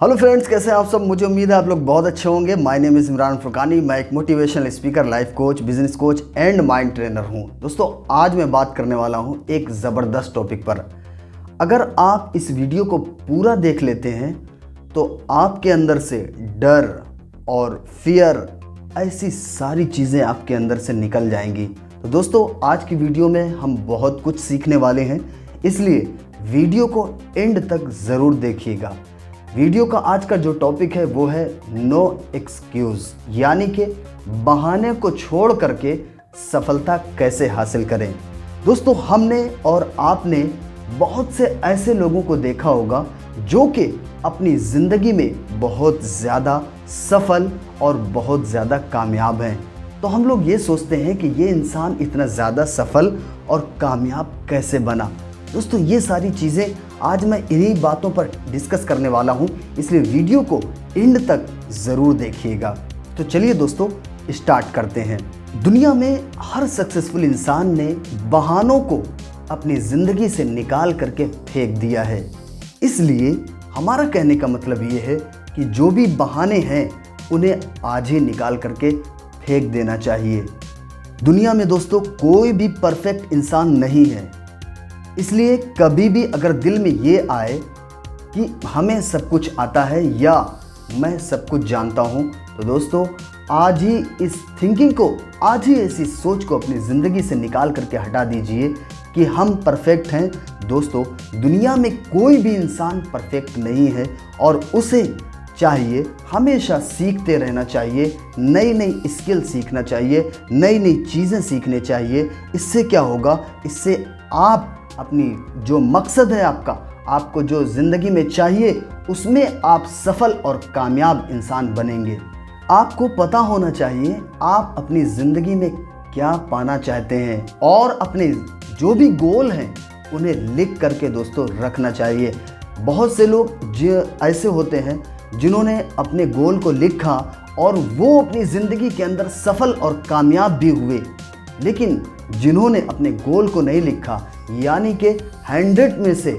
Hello friends, कैसे हैं आप सब। मुझे उम्मीद है आप लोग बहुत अच्छे होंगे। My name is Imran Furqani. मैं एक motivational speaker, life coach, business coach and mind trainer हूं। दोस्तों, आज मैं बात करने वाला हूं एक ज़बरदस्त टॉपिक पर। अगर आप इस वीडियो को पूरा देख लेते हैं तो आपके अंदर से डर और फियर, ऐसी सारी चीज़ें आपके अंदर से निकल जाएंगी। तो दोस्तों, आज की वीडियो में हम बहुत कुछ सीखने वाले हैं, इसलिए वीडियो को एंड तक ज़रूर देखिएगा। वीडियो का आज का जो टॉपिक है वो है नो एक्सक्यूज़, यानी कि बहाने को छोड़ करके सफलता कैसे हासिल करें। दोस्तों, हमने और आपने बहुत से ऐसे लोगों को देखा होगा जो कि अपनी ज़िंदगी में बहुत ज़्यादा सफल और बहुत ज़्यादा कामयाब हैं। तो हम लोग ये सोचते हैं कि ये इंसान इतना ज़्यादा सफल और कामयाब कैसे बना। दोस्तों, ये सारी चीज़ें आज मैं इन्हीं बातों पर डिस्कस करने वाला हूं, इसलिए वीडियो को एंड तक ज़रूर देखिएगा। तो चलिए दोस्तों, स्टार्ट करते हैं। दुनिया में हर सक्सेसफुल इंसान ने बहानों को अपनी ज़िंदगी से निकाल करके फेंक दिया है। इसलिए हमारा कहने का मतलब ये है कि जो भी बहाने हैं उन्हें आज ही निकाल करके फेंक देना चाहिए। दुनिया में दोस्तों कोई भी परफेक्ट इंसान नहीं है, इसलिए कभी भी अगर दिल में ये आए कि हमें सब कुछ आता है या मैं सब कुछ जानता हूँ, तो दोस्तों आज ही इस थिंकिंग को, आज ही ऐसी सोच को अपनी ज़िंदगी से निकाल करके हटा दीजिए कि हम परफेक्ट हैं। दोस्तों, दुनिया में कोई भी इंसान परफेक्ट नहीं है और उसे चाहिए हमेशा सीखते रहना चाहिए, नई नई स्किल सीखना चाहिए, नई नई चीज़ें सीखने चाहिए। इससे क्या होगा, इससे आप अपनी जो मकसद है आपको जो ज़िंदगी में चाहिए, उसमें आप सफल और कामयाब इंसान बनेंगे। आपको पता होना चाहिए आप अपनी ज़िंदगी में क्या पाना चाहते हैं और अपने जो भी गोल हैं उन्हें लिख करके दोस्तों रखना चाहिए। बहुत से लोग जो ऐसे होते हैं जिन्होंने अपने गोल को लिखा और वो अपनी ज़िंदगी के अंदर सफल और कामयाब भी हुए, लेकिन जिन्होंने अपने गोल को नहीं लिखा, यानी कि 100 में से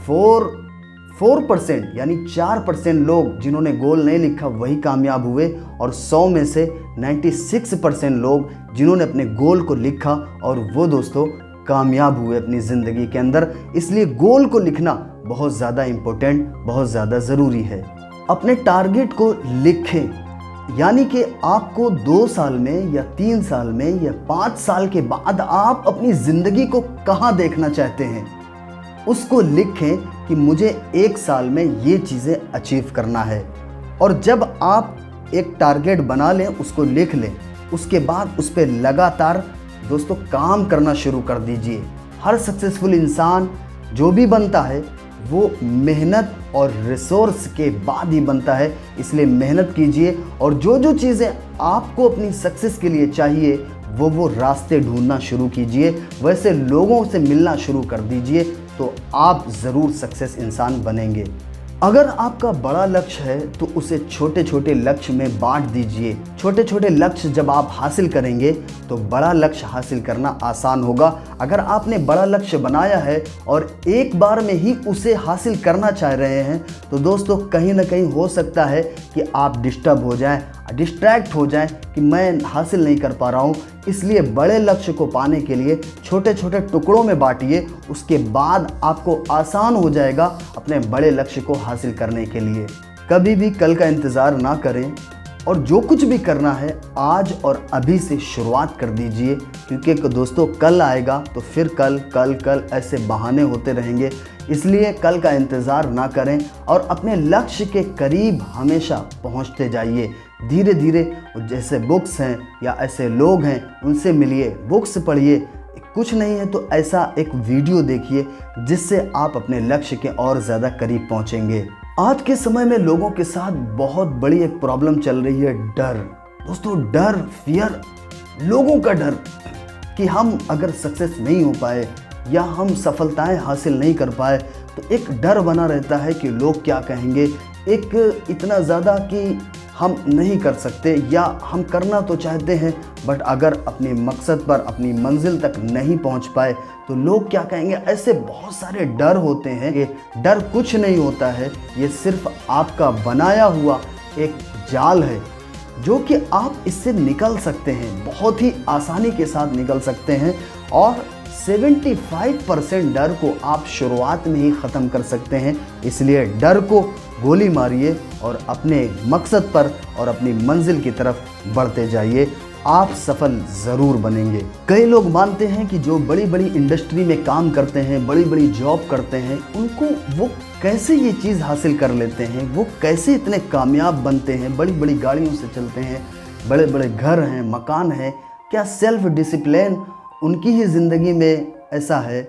4% यानी 4% लोग जिन्होंने गोल नहीं लिखा वही कामयाब हुए, और 100 में से 96% लोग जिन्होंने अपने गोल को लिखा और वो दोस्तों कामयाब हुए अपनी ज़िंदगी के अंदर। इसलिए गोल को लिखना बहुत ज़्यादा इम्पोर्टेंट, बहुत ज़्यादा ज़रूरी है। अपने टारगेट को लिखें, यानी कि आपको 2 साल में या 3 साल में या 5 साल के बाद आप अपनी ज़िंदगी को कहाँ देखना चाहते हैं, उसको लिखें कि मुझे 1 साल में ये चीज़ें अचीव करना है। और जब आप एक टारगेट बना लें, उसको लिख लें, उसके बाद उस पर लगातार दोस्तों काम करना शुरू कर दीजिए। हर सक्सेसफुल इंसान जो भी बनता है वो मेहनत और रिसोर्स के बाद ही बनता है, इसलिए मेहनत कीजिए और जो जो चीज़ें आपको अपनी सक्सेस के लिए चाहिए वो रास्ते ढूंढना शुरू कीजिए, वैसे लोगों से मिलना शुरू कर दीजिए, तो आप ज़रूर सक्सेस इंसान बनेंगे। अगर आपका बड़ा लक्ष्य है तो उसे छोटे छोटे लक्ष्य में बांट दीजिए। छोटे छोटे लक्ष्य जब आप हासिल करेंगे तो बड़ा लक्ष्य हासिल करना आसान होगा। अगर आपने बड़ा लक्ष्य बनाया है और एक बार में ही उसे हासिल करना चाह रहे हैं, तो दोस्तों कहीं ना कहीं हो सकता है कि आप डिस्टर्ब हो जाएं, डिस्ट्रैक्ट हो जाएं कि मैं हासिल नहीं कर पा रहा हूँ। इसलिए बड़े लक्ष्य को पाने के लिए छोटे छोटे टुकड़ों में बांटिए, उसके बाद आपको आसान हो जाएगा अपने बड़े लक्ष्य को हासिल करने के लिए। कभी भी कल का इंतज़ार ना करें और जो कुछ भी करना है आज और अभी से शुरुआत कर दीजिए, क्योंकि दोस्तों कल आएगा तो फिर कल कल कल ऐसे बहाने होते रहेंगे। इसलिए कल का इंतज़ार ना करें और अपने लक्ष्य के करीब हमेशा पहुंचते जाइए। धीरे धीरे जैसे बुक्स हैं या ऐसे लोग हैं उनसे मिलिए, बुक्स पढ़िए, कुछ नहीं है तो ऐसा एक वीडियो देखिए जिससे आप अपने लक्ष्य के और ज़्यादा करीब पहुंचेंगे। आज के समय में लोगों के साथ बहुत बड़ी एक प्रॉब्लम चल रही है, डर। दोस्तों, डर, फियर, लोगों का डर कि हम अगर सक्सेस नहीं हो पाए या हम सफलताएं हासिल नहीं कर पाए तो एक डर बना रहता है कि लोग क्या कहेंगे। एक इतना ज़्यादा कि हम नहीं कर सकते, या हम करना तो चाहते हैं बट अगर अपने मकसद पर, अपनी मंजिल तक नहीं पहुंच पाए तो लोग क्या कहेंगे। ऐसे बहुत सारे डर होते हैं। ये डर कुछ नहीं होता है, ये सिर्फ आपका बनाया हुआ एक जाल है जो कि आप इससे निकल सकते हैं, बहुत ही आसानी के साथ निकल सकते हैं। और 75% डर को आप शुरुआत में ही ख़त्म कर सकते हैं। इसलिए डर को गोली मारिए और अपने मकसद पर और अपनी मंजिल की तरफ बढ़ते जाइए, आप सफल ज़रूर बनेंगे। कई लोग मानते हैं कि जो बड़ी बड़ी इंडस्ट्री में काम करते हैं, बड़ी बड़ी जॉब करते हैं, उनको वो कैसे ये चीज़ हासिल कर लेते हैं, वो कैसे इतने कामयाब बनते हैं, बड़ी बड़ी गाड़ियों से चलते हैं, बड़े बड़े घर हैं, मकान हैं, क्या सेल्फ डिसिप्लिन उनकी ही ज़िंदगी में ऐसा है?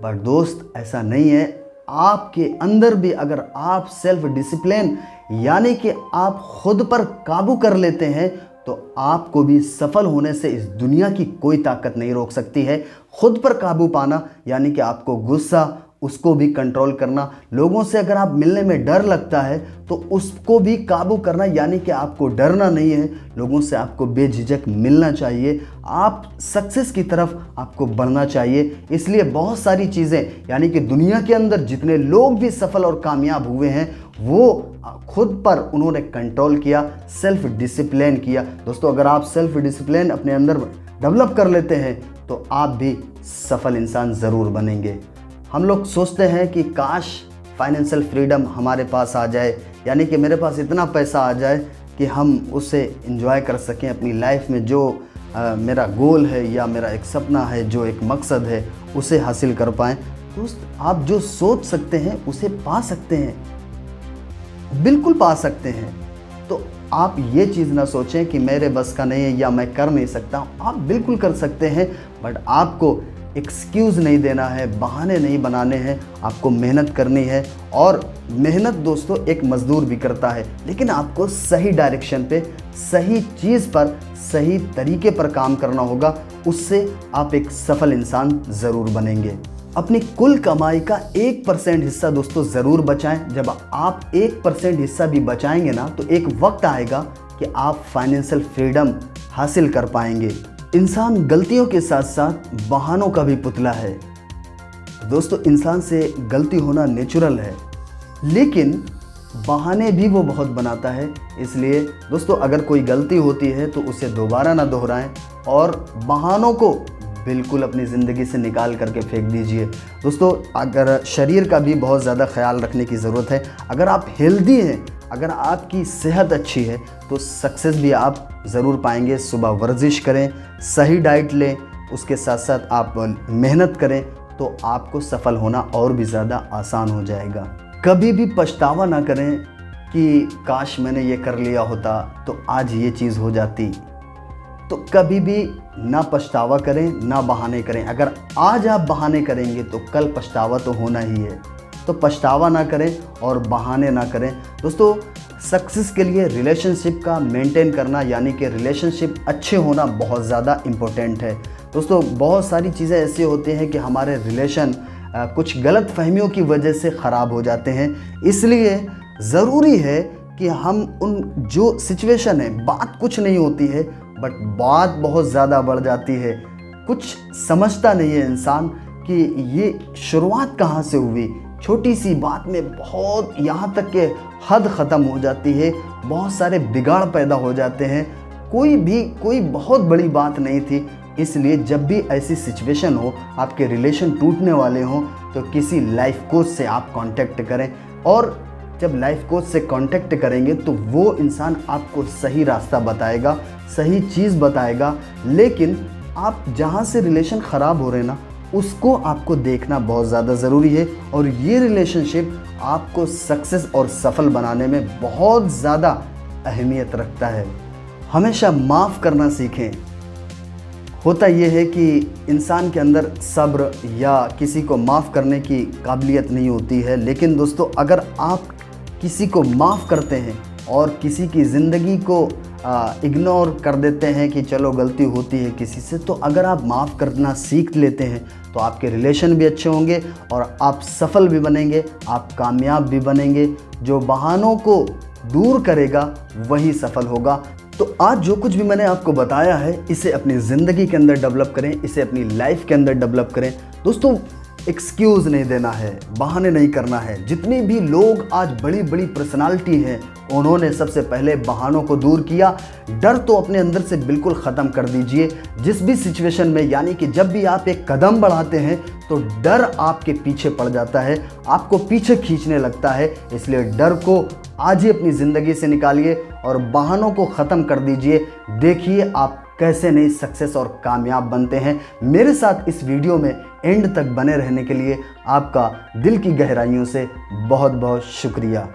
बट दोस्त, ऐसा नहीं है। आपके अंदर भी अगर आप सेल्फ डिसिप्लिन यानी कि आप खुद पर काबू कर लेते हैं तो आपको भी सफल होने से इस दुनिया की कोई ताकत नहीं रोक सकती है। खुद पर काबू पाना यानी कि आपको गुस्सा, उसको भी कंट्रोल करना। लोगों से अगर आप मिलने में डर लगता है तो उसको भी काबू करना, यानी कि आपको डरना नहीं है, लोगों से आपको बेझिझक मिलना चाहिए, आप सक्सेस की तरफ आपको बढ़ना चाहिए। इसलिए बहुत सारी चीज़ें, यानी कि दुनिया के अंदर जितने लोग भी सफल और कामयाब हुए हैं वो खुद पर उन्होंने कंट्रोल किया, सेल्फ डिसिप्लिन किया। दोस्तों, अगर आप सेल्फ डिसिप्लिन अपने अंदर डेवलप कर लेते हैं तो आप भी सफल इंसान ज़रूर बनेंगे। हम लोग सोचते हैं कि काश फाइनेंशियल फ्रीडम हमारे पास आ जाए, यानी कि मेरे पास इतना पैसा आ जाए कि हम उसे एंजॉय कर सकें अपनी लाइफ में। जो मेरा गोल है या मेरा एक सपना है, जो एक मकसद है, उसे हासिल कर पाएँ। दोस्त, आप जो सोच सकते हैं उसे पा सकते हैं, बिल्कुल पा सकते हैं। तो आप ये चीज़ ना सोचें कि मेरे बस का नहीं है या मैं कर नहीं सकता। आप बिल्कुल कर सकते हैं, बट आपको एक्सक्यूज़ नहीं देना है, बहाने नहीं बनाने हैं, आपको मेहनत करनी है। और मेहनत दोस्तों एक मज़दूर भी करता है, लेकिन आपको सही डायरेक्शन पे, सही चीज़ पर, सही तरीके पर काम करना होगा। उससे आप एक सफल इंसान ज़रूर बनेंगे। अपनी कुल कमाई का 1% हिस्सा दोस्तों ज़रूर बचाएं। जब आप 1% हिस्सा भी बचाएंगे ना तो एक वक्त आएगा कि आप फाइनेंशियल फ्रीडम हासिल कर पाएंगे। इंसान गलतियों के साथ साथ बहानों का भी पुतला है। दोस्तों, इंसान से गलती होना नेचुरल है, लेकिन बहाने भी वो बहुत बनाता है। इसलिए दोस्तों, अगर कोई गलती होती है तो उसे दोबारा ना दोहराएं और बहानों को बिल्कुल अपनी ज़िंदगी से निकाल करके फेंक दीजिए। दोस्तों, अगर शरीर का भी बहुत ज़्यादा ख्याल रखने की ज़रूरत है। अगर आप हेल्दी हैं, अगर आपकी सेहत अच्छी है तो सक्सेस भी आप ज़रूर पाएंगे। सुबह वर्जिश करें, सही डाइट लें, उसके साथ साथ आप मेहनत करें तो आपको सफल होना और भी ज़्यादा आसान हो जाएगा। कभी भी पछतावा ना करें कि काश मैंने ये कर लिया होता तो आज ये चीज़ हो जाती। तो कभी भी ना पछतावा करें, ना बहाने करें। अगर आज आप बहाने करेंगे तो कल पछतावा तो होना ही है। तो पछतावा ना करें और बहाने ना करें। दोस्तों, सक्सेस के लिए रिलेशनशिप का मेंटेन करना, यानी कि रिलेशनशिप अच्छे होना बहुत ज़्यादा इम्पोर्टेंट है। दोस्तों, बहुत सारी चीज़ें ऐसी होती हैं कि हमारे रिलेशन कुछ गलत फहमियों की वजह से ख़राब हो जाते हैं। इसलिए ज़रूरी है कि हम उन जो सिचुएशन है, बात कुछ नहीं होती है बट बात बहुत ज़्यादा बढ़ जाती है। कुछ समझता नहीं है इंसान कि ये शुरुआत कहाँ से हुई। छोटी सी बात में बहुत यहाँ तक के हद ख़त्म हो जाती है, बहुत सारे बिगाड़ पैदा हो जाते हैं। कोई बहुत बड़ी बात नहीं थी। इसलिए जब भी ऐसी सिचुएशन हो, आपके रिलेशन टूटने वाले हों, तो किसी लाइफ कोच से आप कांटेक्ट करें। और जब लाइफ कोच से कांटेक्ट करेंगे तो वो इंसान आपको सही रास्ता बताएगा, सही चीज़ बताएगा। लेकिन आप जहाँ से रिलेशन ख़राब हो रहे हैं ना, उसको आपको देखना बहुत ज़्यादा ज़रूरी है। और ये रिलेशनशिप आपको सक्सेस और सफल बनाने में बहुत ज़्यादा अहमियत रखता है। हमेशा माफ़ करना सीखें। होता यह है कि इंसान के अंदर सब्र या किसी को माफ़ करने की काबिलियत नहीं होती है। लेकिन दोस्तों, अगर आप किसी को माफ़ करते हैं और किसी की ज़िंदगी को इग्नोर कर देते हैं कि चलो गलती होती है किसी से, तो अगर आप माफ़ करना सीख लेते हैं तो आपके रिलेशन भी अच्छे होंगे और आप सफल भी बनेंगे, आप कामयाब भी बनेंगे। जो बहानों को दूर करेगा वही सफल होगा। तो आज जो कुछ भी मैंने आपको बताया है, इसे अपनी ज़िंदगी के अंदर डेवलप करें, इसे अपनी लाइफ के अंदर डेवलप करें। दोस्तों, एक्सक्यूज़ नहीं देना है, बहाने नहीं करना है। जितने भी लोग आज बड़ी बड़ी पर्सनालिटी हैं, उन्होंने सबसे पहले बहानों को दूर किया। डर तो अपने अंदर से बिल्कुल ख़त्म कर दीजिए। जिस भी सिचुएशन में, यानी कि जब भी आप एक कदम बढ़ाते हैं तो डर आपके पीछे पड़ जाता है, आपको पीछे खींचने लगता है। इसलिए डर को आज ही अपनी ज़िंदगी से निकालिए और बहानों को ख़त्म कर दीजिए। देखिए आप कैसे नई सक्सेस और कामयाब बनते हैं। मेरे साथ इस वीडियो में एंड तक बने रहने के लिए आपका दिल की गहराइयों से बहुत बहुत शुक्रिया।